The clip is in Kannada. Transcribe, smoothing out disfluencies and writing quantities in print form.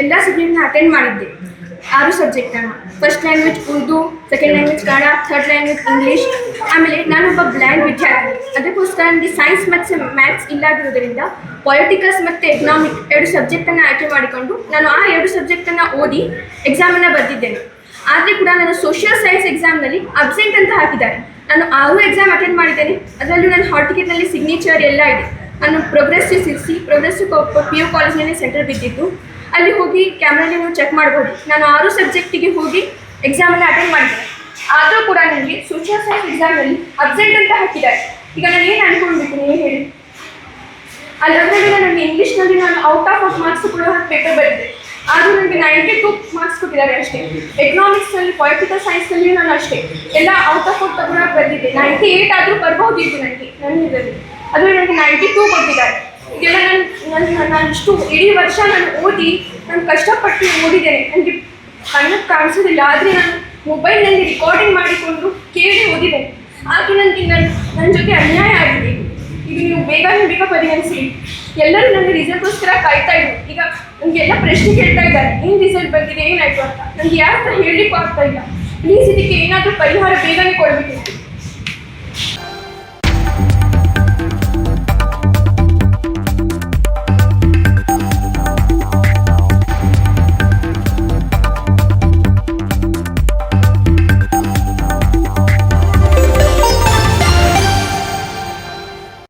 ಎಲ್ಲ ಸಬ್ಜೆಕ್ಟ್ನ ಅಟೆಂಡ್ ಮಾಡಿದ್ದೆ. 6 ಸಬ್ಜೆಕ್ಟನ್ನು. First language Urdu, second language Kannada, third language English. ಆಮೇಲೆ ನಾನೊಬ್ಬ ಬ್ಲೈಂಡ್ ವಿದ್ಯಾರ್ಥಿ. ಅದಕ್ಕೋಸ್ಕರ ನನಗೆ ಸೈನ್ಸ್ ಮತ್ತು ಮ್ಯಾಥ್ಸ್ ಇಲ್ಲದಿರೋದ್ರಿಂದ ಪೊಲಿಟಿಕಲ್ಸ್ ಮತ್ತು ಎಕನಾಮಿಕ್ 2 ಸಬ್ಜೆಕ್ಟನ್ನು ಆಯ್ಕೆ ಮಾಡಿಕೊಂಡು ನಾನು ಆ 2 ಸಬ್ಜೆಕ್ಟನ್ನು ಓದಿ ಎಕ್ಸಾಮನ್ನು ಬರೆದಿದ್ದೇನೆ. ಆದರೆ ಕೂಡ ನಾನು ಸೋಷಿಯಲ್ ಸೈನ್ಸ್ ಎಕ್ಸಾಮ್ನಲ್ಲಿ ಅಬ್ಸೆಂಟ್ ಅಂತ ಹಾಕಿದ್ದಾರೆ. ನಾನು 6 ಎಕ್ಸಾಮ್ ಅಟೆಂಡ್ ಮಾಡಿದ್ದೇನೆ. ಅದರಲ್ಲೂ ನನ್ನ ಹಾಲ್ ಟಿಕೆಟ್ನಲ್ಲಿ ಸಿಗ್ನೇಚರ್ ಎಲ್ಲ ಇದೆ. ನಾನು ಪ್ರೋಗ್ರೆಸಿವ್ PU ಕಾಲೇಜಿನಲ್ಲಿ ಸೆಂಟರ್ ಬಿದ್ದಿದ್ದು. ಅಲ್ಲಿ ಹೋಗಿ ಕ್ಯಾಮ್ರಲ್ಲಿ ನೀವು ಚೆಕ್ ಮಾಡ್ಬೋದು. ನಾನು 6 ಸಬ್ಜೆಕ್ಟಿಗೆ ಹೋಗಿ ಎಕ್ಸಾಮನ್ನು ಅಟೆಂಡ್ ಮಾಡಿದ್ದೇನೆ. ಆದರೂ ಕೂಡ ನನಗೆ ಸೋಷಿಯಲ್ ಸೈನ್ಸ್ ಎಕ್ಸಾಮ್ನಲ್ಲಿ ಅಬ್ಸೆಂಟ್ ಅಂತ ಹಾಕಿದ್ದಾರೆ. ಈಗ ನಾನು ಏನು ಅನ್ಕೊಳ್ಬೇಕು ನೀವು ಹೇಳಿ? ಅದರಲ್ಲಿ ನನಗೆ ಇಂಗ್ಲೀಷ್ನಲ್ಲಿ ನಾನು ಔಟ್ ಆಫ್ ಮಾರ್ಕ್ಸ್ ಕೂಡ ಪೇಪರ್ ಬರೆದಿದ್ದೆ. ಆದರೂ ನನಗೆ 92 ಮಾರ್ಕ್ಸ್ ಕೊಟ್ಟಿದ್ದಾರೆ ಅಷ್ಟೇ. ಎಕನಾಮಿಕ್ಸ್ನಲ್ಲಿ, ಪೊಲಿಟಿಕಲ್ ಸೈನ್ಸ್ನಲ್ಲಿ ನಾನು ಅಷ್ಟೇ ಎಲ್ಲ ಔಟ್ ಆಫ್ ಕೂಡ ಬರೆದಿದ್ದೆ. 98 ಆದರೂ ಬರ್ಬೋದಿತ್ತು ನನ್ನ ಇದರಲ್ಲಿ. ಅದು ನನಗೆ 92 ಕೊಟ್ಟಿದ್ದಾರೆ. ಇದೆಲ್ಲ ನಾನು ಇಷ್ಟು ಇಡೀ ವರ್ಷ ನಾನು ಓದಿ ನಾನು ಕಷ್ಟಪಟ್ಟು ಓದಿದ್ದೇನೆ. ನನಗೆ ಕಣ್ಣಕ್ಕೆ ಕಾಣಿಸೋದಿಲ್ಲ, ಆದರೆ ನಾನು ಮೊಬೈಲ್ನಲ್ಲಿ ರೆಕಾರ್ಡಿಂಗ್ ಮಾಡಿಕೊಂಡು ಕೇಳಿ ಓದಿದ್ದೇನೆ. ಆದರೆ ನನಗೆ ನನ್ನ ಜೊತೆ ಅನ್ಯಾಯ ಆಗಿದೆ. ಈಗ ನೀವು ಬೇಗ ಪರಿಹರಿಸಿ. ಎಲ್ಲರೂ ನನಗೆ ರಿಸಲ್ಟ್ಗೋಸ್ಕರ ಕಾಯ್ತಾ ಇದ್ರು. ಈಗ ನನಗೆಲ್ಲ ಪ್ರಶ್ನೆ ಕೇಳ್ತಾ ಇದ್ದಾರೆ, ಏನು ರಿಸಲ್ಟ್ ಬಂದಿದೆ, ಏನಾಯಿತು ಅಂತ. ನನಗೆ ಯಾರ ಹತ್ರ ಹೇಳಲಿಕ್ಕೂ ಆಗ್ತಾ ಇಲ್ಲ. ಪ್ಲೀಸ್ ಇದಕ್ಕೆ ಏನಾದರೂ ಪರಿಹಾರ ಬೇಗನೆ ಕೊಡಬೇಕು.